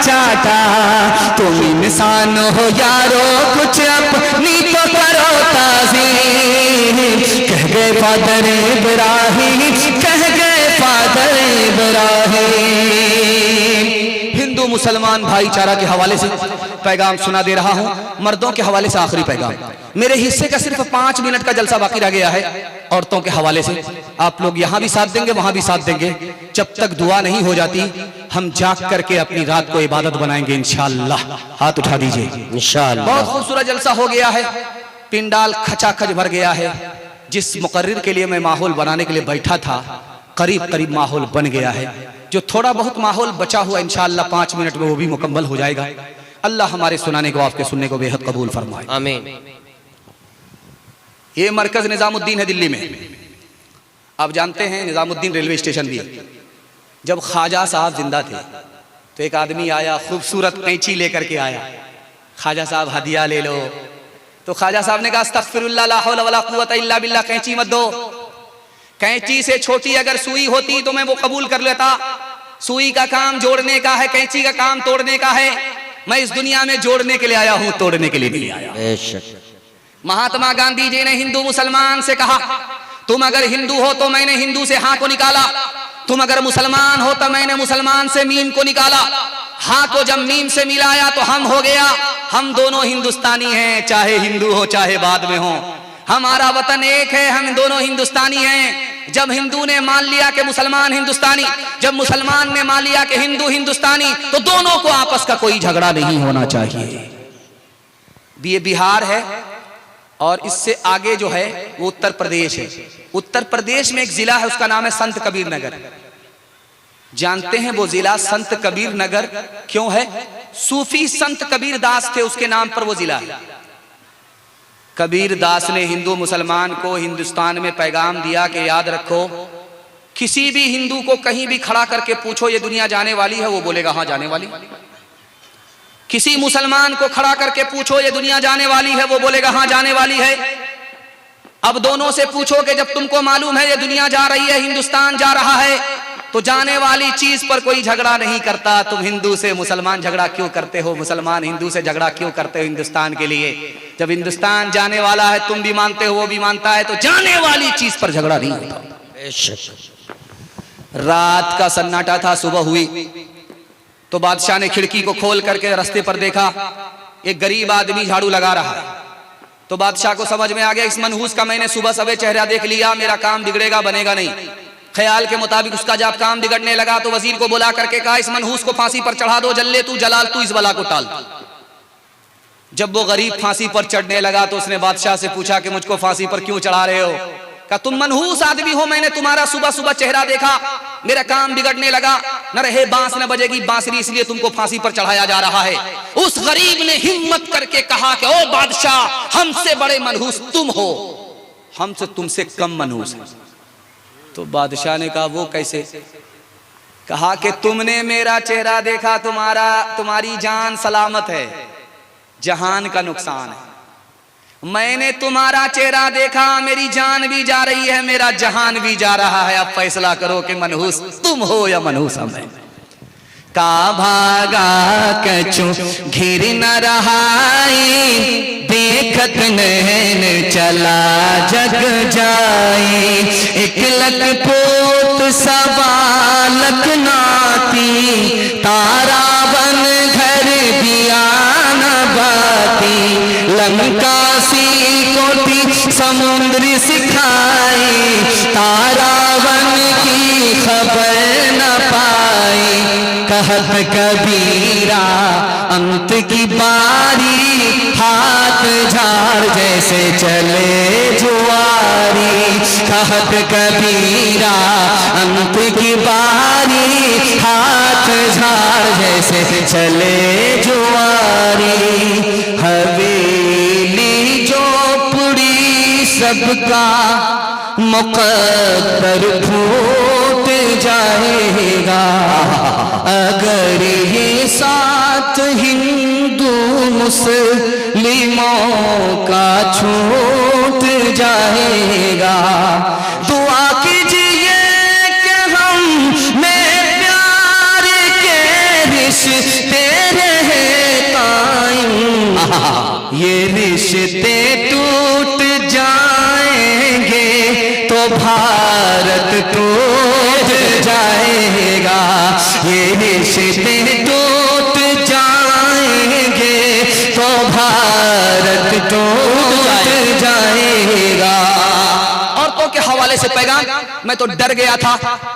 चाटा। तुम इंसान हो यारो कुछ अपनी तो करो ताज़ीम। कह गए फादर इब्राहिम, कह गए फादर इब्राहिम। हिंदू मुसलमान भाईचारा के हवाले से पैगाम सुना दे रहा हूं। मर्दों के हवाले से आखिरी पैगाम। मेरे हिस्से का सिर्फ 5 मिनट का जलसा बाकी रह गया है। औरतों के हवाले से आप लोग यहां भी साथ देंगे, वहां भी साथ देंगे। जब तक दुआ नहीं हो जाती हम जाग करके अपनी रात को इबादत बनाएंगे इंशाअल्लाह। हाथ उठा दीजिए इंशाअल्लाह। बहुत खूबसूरत जलसा हो गया है, पिंडाल खचाखच भर गया है। जिस मुकर्रिर के लिए मैं माहौल बनाने के लिए बैठा था, करीब करीब माहौल बन गया है। जो थोड़ा बहुत माहौल बचा हुआ इंशाअल्लाह 5 मिनट में वो भी मुकम्मल हो जाएगा। अल्लाह हमारे सुनाने को, आपके सुनने को बेहद कबूल फरमाए, आमीन। ये मरकज निजामुद्दीन है दिल्ली में। आप जानते हैं निजामुद्दीन रेलवे स्टेशन भी है। जब ख्वाजा साहब जिंदा थे तो एक आदमी आया, खूबसूरत कैंची लेकर के आया। ख्वाजा साहब हदिया ले लो। तो ख्वाजा साहब ने कहा अस्तगफिरुल्लाह ला हौला वला कुव्वता इल्ला बिल्लाह, कैंची मत दो। कैंची से छोटी अगर सुई होती तो मैं वो कबूल कर लेता। सुई का काम जोड़ने का है, कैंची का काम तोड़ने का है। मैं इस दुनिया में जोड़ने के लिए आया हूं, तोड़ने के लिए नहीं आया। महात्मा गांधी जी ने हिंदू मुसलमान से कहा तुम अगर हिंदू हो तो मैंने हिंदू से हां को निकाला, तुम अगर मुसलमान हो तो मैंने मुसलमान से मीम को निकाला। हां को जब मीम से मिलाया तो हम हो गया। हम दोनों हिंदुस्तानी हैं, चाहे हिंदू हो चाहे बाद में हो। हमारा वतन एक है, हम दोनों हिंदुस्तानी हैं। जब हिंदू ने मान लिया कि मुसलमान हिंदुस्तानी, जब मुसलमान ने मान लिया कि हिंदू हिंदुस्तानी, तो दोनों को आपस का कोई झगड़ा नहीं होना चाहिए। ये बिहार है और इससे आगे जो है वो उत्तर प्रदेश है। उत्तर प्रदेश में एक जिला है, उसका नाम है संत कबीर नगर। जानते हैं वो जिला संत कबीर नगर क्यों है? सूफी संत कबीर दास थे, उसके नाम पर वो जिला है। कबीर दास ने हिंदू मुसलमान को हिंदुस्तान में पैगाम दिया कि याद रखो, किसी भी हिंदू को कहीं भी खड़ा करके पूछो ये दुनिया जाने वाली है, वो बोलेगा हाँ जाने वाली। किसी मुसलमान को खड़ा करके पूछो ये दुनिया जाने वाली है, वो बोलेगा हाँ जाने वाली है। अब दोनों से पूछो कि जब तुमको मालूम है ये दुनिया जा रही है, हिंदुस्तान जा रहा है, तो जाने वाली चीज पर कोई झगड़ा नहीं करता। तुम हिंदू से मुसलमान झगड़ा क्यों करते हो? मुसलमान हिंदू से झगड़ा क्यों करते हो हिंदुस्तान के लिए? जब हिंदुस्तान जाने वाला है, तुम भी मानते हो वो भी मानता है, तो जाने वाली चीज पर झगड़ा नहीं होता। रात का सन्नाटा था, सुबह हुई तो बादशाह ने खिड़की को खोल करके रास्ते पर देखा, एक गरीब आदमी झाड़ू लगा रहा है। तो बादशाह को समझ में आ गया इस मनहूस का मैंने सुबह सवेरे चेहरा देख लिया, मेरा काम बिगड़ेगा, बनेगा नहीं। ख्याल के मुताबिक उसका जब काम बिगड़ने लगा तो वजीर को बुला करके कहा इस मनहूस को फांसी पर चढ़ा दो, जल्ले तू जलाल तू, इस बला को टाल। जब वो गरीब फांसी पर चढ़ने लगा तो उसने बादशाह से पूछा कि मुझको फांसी पर क्यों चढ़ा रहे हो? कहा तुम मनहूस आदमी हो, मैंने तुम्हारा सुबह सुबह चेहरा देखा, मेरा काम बिगड़ने लगा, न रहे बांस न बजेगी बांसुरी, इसलिए तुमको फांसी पर चढ़ाया जा रहा है। उस गरीब ने हिम्मत करके कहा कि ओ बादशाह, हमसे बड़े मनहूस तुम हो, हमसे तुमसे कम मनहूस है। तो बादशाह ने कहा वो कैसे? कहा कि तुमने मेरा चेहरा देखा, तुम्हारी जान सलामत है, जहान का नुकसान है। मैंने तुम्हारा चेहरा देखा, मेरी जान भी जा रही है, मेरा जहान भी जा रहा है। अब फैसला करो कि मनहूस तुम हो या मनहूस हम हैं। का भागा कछु घिर न रहाई, देखत नैन चला जग जाई। एक लख पोत सवा लख नाती, तारा बन घर दिया न बाती। लंका सी कोटि समुद्र सिखाई, तारा बन की खबर न पाई। कहत कबीरा अंत की बारी, हाथ झाड़ जैसे चले जुआरी। कहत कबीरा अंत की बारी, हाथ झाड़ जैसे चले जुआरी। हवेली झोपड़ी सबका मुकद्दर फूट जाएगा, अगर ये साथ हिंदू मुस्लिमों का छूट जाएगा। दुआ कीजिए कि हम में प्यार के रिश्ते रिश्ते टूट जाएंगे तो भारत टूट जाएगा, ये रिश्ते टूट जाएंगे तो भारत टूट जाएगा। औरतों के हवाले से पैगाम, मैं तो डर गया था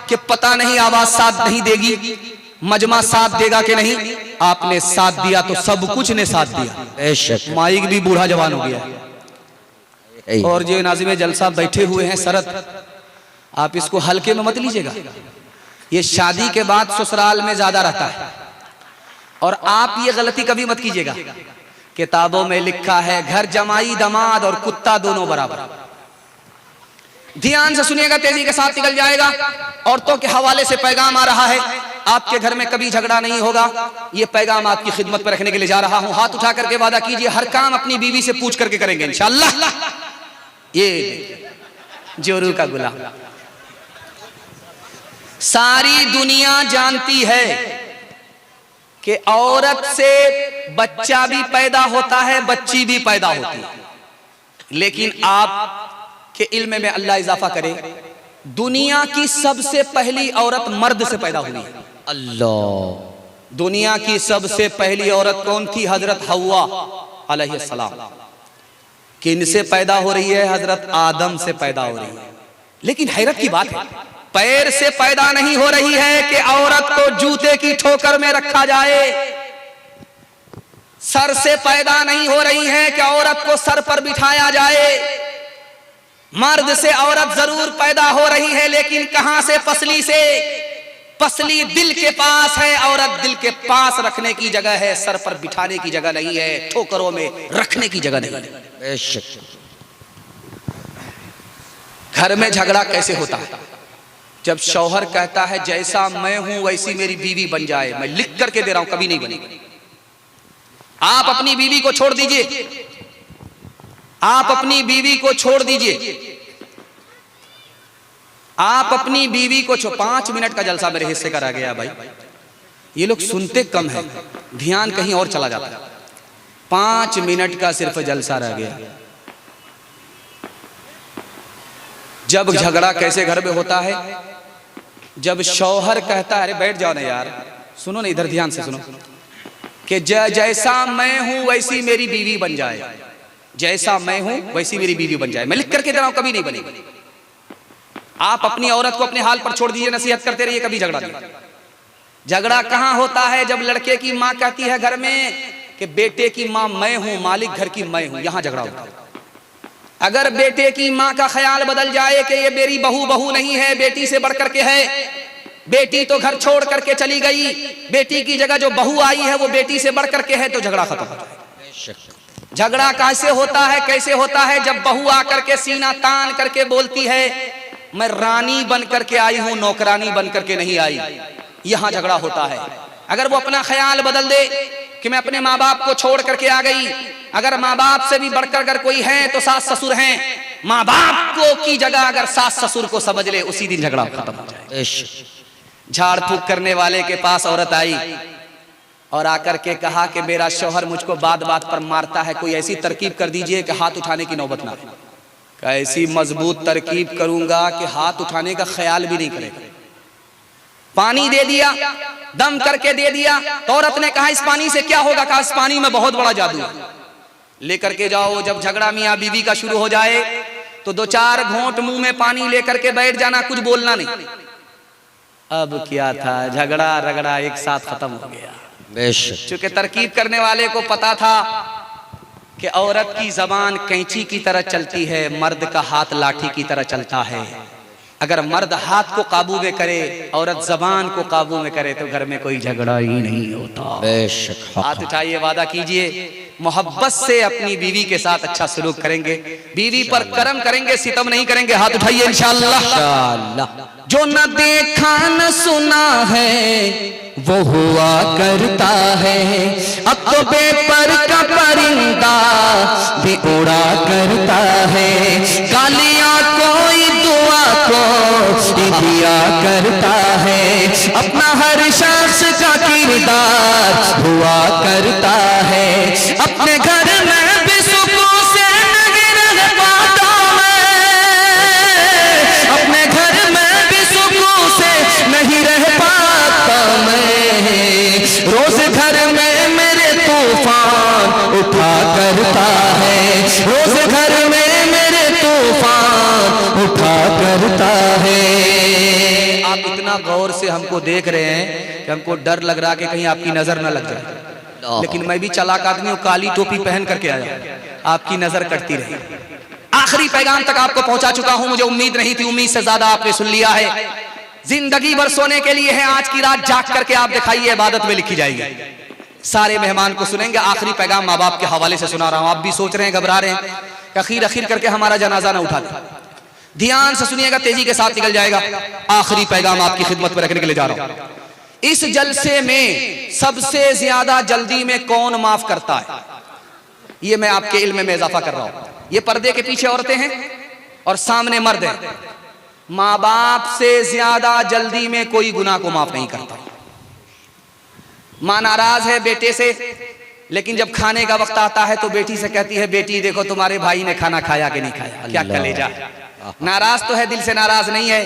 कि पता नहीं आवाज साथ नहीं देगी, मजमा साथ देगा कि नहीं। आपने साथ दिया तो सब कुछ ने साथ दिया। माइक भी बूढ़ा जवान हो गया। और जो नाज़िम जलसा बैठे हुए हैं सरत, आप इसको हल्के में मत लीजिएगा। ये शादी के बाद ससुराल में ज्यादा रहता है, और आप ये गलती कभी मत कीजिएगा। किताबों में लिखा है घर जमाई दमाद और कुत्ता दोनों बराबर। ध्यान से सुनिएगा, तेजी के साथ निकल जाएगा। औरतों के हवाले से पैगाम आ रहा है, आपके घर में कभी झगड़ा नहीं होगा। ये पैगाम आपकी खिदमत पर रखने के लिए जा रहा हूं। हाथ उठा करके वादा कीजिए, हर काम अपनी बीवी से पूछ करके करेंगे इंशाअल्लाह। ये जोरू का गुलाम, सारी दुनिया जानती है कि औरत से बच्चा भी पैदा होता है, बच्ची भी पैदा होती है, लेकिन आप के इल्म में अल्लाह इजाफा करे, दुनिया की सबसे पहली औरत मर्द से पैदा हुई है। अल्लाह, दुनिया की सबसे पहली औरत कौन थी? हजरत हव्वा अलैहिस्सलाम। किनसे पैदा हो रही है? हजरत आदम से पैदा हो रही है। लेकिन हैरत की बात है, पैर से पैदा नहीं हो रही है कि औरत को जूते की ठोकर में रखा जाए। सर से पैदा नहीं हो रही है कि औरत को सर पर बिठाया जाए। मर्द से औरत जरूर पैदा हो रही है, लेकिन कहां से? पसली से। पसली दिल के पास है, औरत दिल के पास रखने की जगह है, सर पर बिठाने की जगह नहीं है, ठोकरों में रखने की जगह नहीं है। घर में झगड़ा कैसे होता है? जब शौहर कहता है जैसा मैं हूं वैसी मेरी बीवी बन जाए। मैं लिख करके दे रहा हूं, कभी नहीं बनेगी। आप अपनी बीवी को छोड़ दीजिए, आप अपनी बीवी को छोड़ दीजिए, आप अपनी बीवी को 5 मिनट का जलसा मेरे हिस्से का रह गया भाई। ये लोग सुनते कम है, ध्यान कहीं और चला जाता है। 5 मिनट का सिर्फ जलसा रह गया। जब झगड़ा कैसे घर में होता है? जब शौहर कहता है, अरे बैठ जाओ ना यार, सुनो ना, इधर ध्यान से सुनो, कि जैसा मैं हूं वैसी मेरी बीवी बन जाए। जैसा मैं हूं वैसी मेरी बीवी बन जाए। मैं लिख करके दे रहा हूं, कभी नहीं बनेगी। आप अपनी औरत को अपने हाल पर छोड़ दीजिए, नसीहत करते रहिए, कभी झगड़ा नहीं। झगड़ा कहां होता है? जब लड़के की मां कहती है घर में कि बेटे की मां मैं हूं, मालिक घर की मैं हूं, यहां झगड़ा होता है। अगर बेटे की मां का ख्याल बदल जाए कि ये मेरी बहू नहीं है, बेटी से बढ़ करके है, बेटी तो घर छोड़ करके चली गई, बेटी की जगह जो बहू आई है वो बेटी से बढ़ करके है, तो झगड़ा खत्म होता है। झगड़ा कैसे होता है? कैसे होता है? जब बहू आकर के सीना तान करके बोलती है मैं रानी बन करके आई हूं, नौकरानी बन करके नहीं आई, यहां झगड़ा होता है। अगर वो अपना ख्याल बदल दे कि मैं अपने माँ बाप को छोड़ करके आ गई, अगर माँ बाप से भी बढ़कर अगर कोई है तो सास ससुर हैं, माँ बाप को की जगह अगर सास ससुर को समझ ले, उसी दिन झगड़ा खत्म हो जाए। झाड़ फूक करने वाले के पास औरत आई और आकर के कहा कि मेरा शौहर मुझको बात बात पर मारता है, कोई ऐसी तरकीब कर दीजिए कि हाथ उठाने की नौबत ना आए। ऐसी मजबूत तरकीब करूंगा कि हाथ उठाने का ख्याल भी नहीं करेगा। पानी दे दिया, दम करके दे दिया, तो औरत ने कहा इस पानी से क्या होगा? कहा इस पानी में बहुत बड़ा जादू है, लेकर के जाओ। जब झगड़ा मियां बीवी का शुरू हो जाए तो 2-4 घोंट मुंह में पानी लेकर के बैठ जाना, कुछ बोलना नहीं। अब क्या था, झगड़ा रगड़ा एक साथ खत्म हो गया। चूंकि तरकीब करने वाले को पता था कि औरत की जबान कैंची की तरह चलती है, मर्द का हाथ लाठी की तरह चलता है। अगर मर्द हाथ को काबू में करे, औरत जबान को काबू में करे, तो घर में कोई झगड़ा ही नहीं होता। हाथ उठाइए, वादा कीजिए मोहब्बत से अपनी बीवी के साथ अच्छा सलूक करेंगे, बीवी पर करम करेंगे, सितम नहीं करेंगे। हाथ उठाइए इंशाअल्लाह। जो न देखा न सुना है वो हुआ करता है, अब तो बेपर का परिंदा भी उड़ा करता है। गालियां कोई दुआ को दिया करता है, अपना हर शख्स का किरदार हुआ करता है। अपने घर में भी सुकून घर में मेरे तूफान उठा करता है। आप इतना गौर से हमको देख रहे हैं कि हमको डर लग रहा है कि कहीं आपकी नजर न लग जाए, लेकिन मैं भी चालाक आदमी हूँ, काली टोपी पहन करके आया, आपकी नजर कटती रही। आखिरी पैगाम तक आपको पहुंचा चुका हूं, मुझे उम्मीद नहीं थी, उम्मीद से ज्यादा आपने सुन लिया है। जिंदगी भर सोने के लिए है, आज की रात जाग करके आप दिखाइए, इबादत में लिखी जाएगी। सारे मेहमान को सुनेंगे, आखिरी पैगाम माँ बाप के हवाले से सुना रहा हूं। आप भी सोच रहे हैं, घबरा रहे हैं कि अखीर करके हमारा जनाजा ना उठा दे। ध्यान से सुनिएगा, तेजी के साथ निकल जाएगा। आखिरी पैगाम आपकी खिदमत में रखने के लिए जा रहा हूं। इस जलसे में सबसे ज्यादा जल्दी में कौन माफ करता है, ये मैं आपके इल्म में इजाफा कर रहा हूं। ये पर्दे के पीछे औरतें हैं और सामने मर्द हैं। माँ बाप से ज्यादा जल्दी में कोई गुनाह को माफ नहीं करता। माँ नाराज है बेटे से, लेकिन जब खाने का वक्त आता है तो बेटी से कहती है, बेटी देखो तुम्हारे भाई ने खाना खाया कि नहीं खाया, क्या कलेजा। नाराज तो है, दिल से नाराज नहीं है।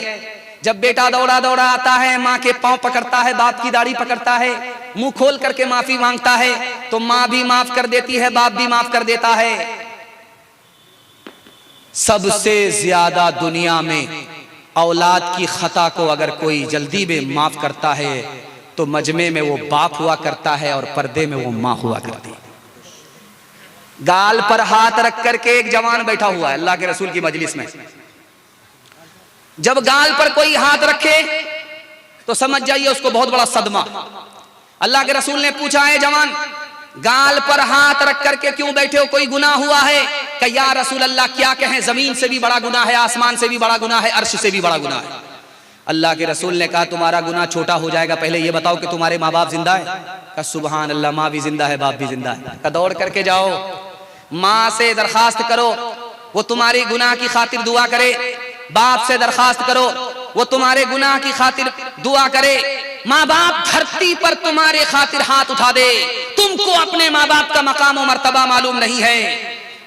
जब बेटा दौड़ा दौड़ा आता है, माँ के पांव पकड़ता है, बाप की दाढ़ी पकड़ता है, मुंह खोल करके माफी मांगता है, तो माँ भी माफ कर देती है, बाप भी माफ कर देता है। सबसे ज्यादा दुनिया में औलाद की खता को अगर कोई जल्दी में माफ करता है तो मजमे में वो बाप हुआ करता है और पर्दे में वो माँ हुआ करती है। गाल पर हाथ रख करके एक जवान बैठा हुआ है अल्लाह के रसूल की मजलिस में। जब गाल पर कोई हाथ रखे तो समझ जाइए उसको बहुत बड़ा सदमा। अल्लाह के रसूल ने पूछा, है जवान गाल पर हाथ रख करके क्यों बैठे हो, कोई गुनाह हुआ है? कि या रसूल अल्लाह क्या कहें, जमीन से भी बड़ा गुनाह है, आसमान से भी बड़ा गुनाह है, अर्श से भी बड़ा गुनाह है। अल्लाह के रसूल ने कहा तुम्हारा गुनाह छोटा हो जाएगा, पहले ये बताओ कि तुम्हारे माँ बाप जिंदा है? कहा सुभान अल्लाह, माँ भी जिंदा है, बाप भी जिंदा है। कहा दौड़ करके जाओ, माँ से दरखास्त करो वो तुम्हारी गुनाह की खातिर दुआ करे, बाप से दरखास्त करो वो तुम्हारे गुनाह की खातिर दुआ करे। माँ बाप धरती पर तुम्हारे खातिर हाथ उठा दे, तुमको अपने माँ बाप का मकाम और मर्तबा मालूम नहीं है।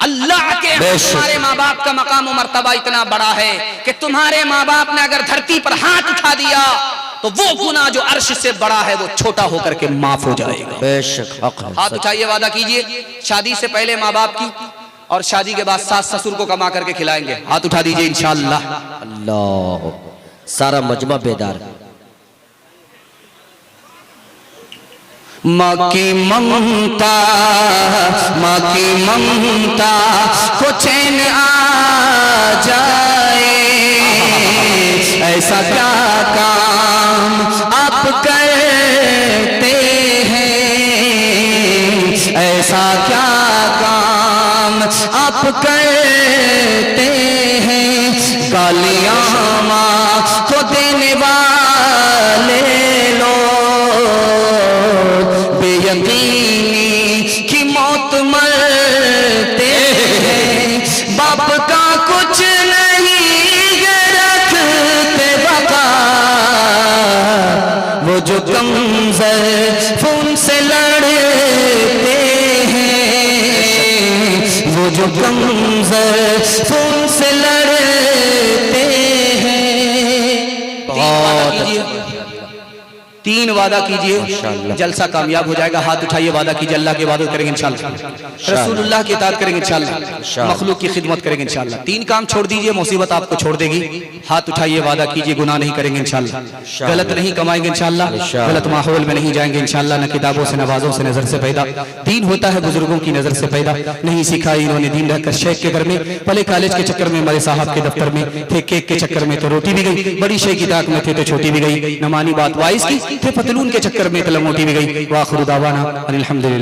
अल्लाह के तुम्हारे माँ बाप का मकाम और मर्तबा इतना बड़ा है कि तुम्हारे माँ बाप ने अगर धरती पर हाथ उठा दिया तो वो गुनाह जो अर्श से बड़ा है वो छोटा होकर के माफ हो जाएगा। बेशक हाथ उठाइए, वादा कीजिए शादी से पहले माँ बाप की और शादी के बाद सास ससुर को कमा करके खिलाएंगे। हाथ उठा दीजिए इंशाअल्लाह। अल्लाह, सारा मजमा बेदार। माँ की ममता, माँ की ममता को चैन आ जाए, ऐसा क्या काम आप करते हैं, ऐसा क्या काम आप करते हैं। गालियाँ माँ को देने वाले की मौत मरते हैं, बाप का कुछ नहीं रखते बका, वो जो कमजोर खून से लड़ते हैं, वो जो कमजोर खून से लड़ते हैं। तीन वादा कीजिए, जलसा कामयाब हो जाएगा। हाथ उठाइए, वादा कीजिए अल्लाह की इबादत करेंगे इंशाअल्लाह, रसूलुल्लाह की इताअत करेंगे इंशाअल्लाह, मखलूक की खिदमत करेंगे इंशाअल्लाह। तीन काम छोड़ दीजिए, मुसीबत आपको छोड़ देगी। हाथ उठाइए, वादा कीजिए गुनाह नहीं करेंगे इंशाअल्लाह, गलत नहीं कमाएंगे इंशाअल्लाह, गलत माहौल में नहीं जाएंगे इंशाअल्लाह। न किताबों से नवाजों से नजर से पैदा, दीन होता है बुजुर्गों की नजर से पैदा। नहीं सीखा इन्होंने दीन रहकर शेख के घर में, पहले कॉलेज के चक्कर में, हमारे साहब के दफ्तर में थे, केक के चक्कर में तो रोटी भी गई, बड़ी शेख की ताक में थे तो छोटी भी गई, न मानी बात वाइस की थे, पतलून के चक्कर में तो लंगोटी भी गई। वाखिर दावाना अनिल हम्दुलिल्लाह।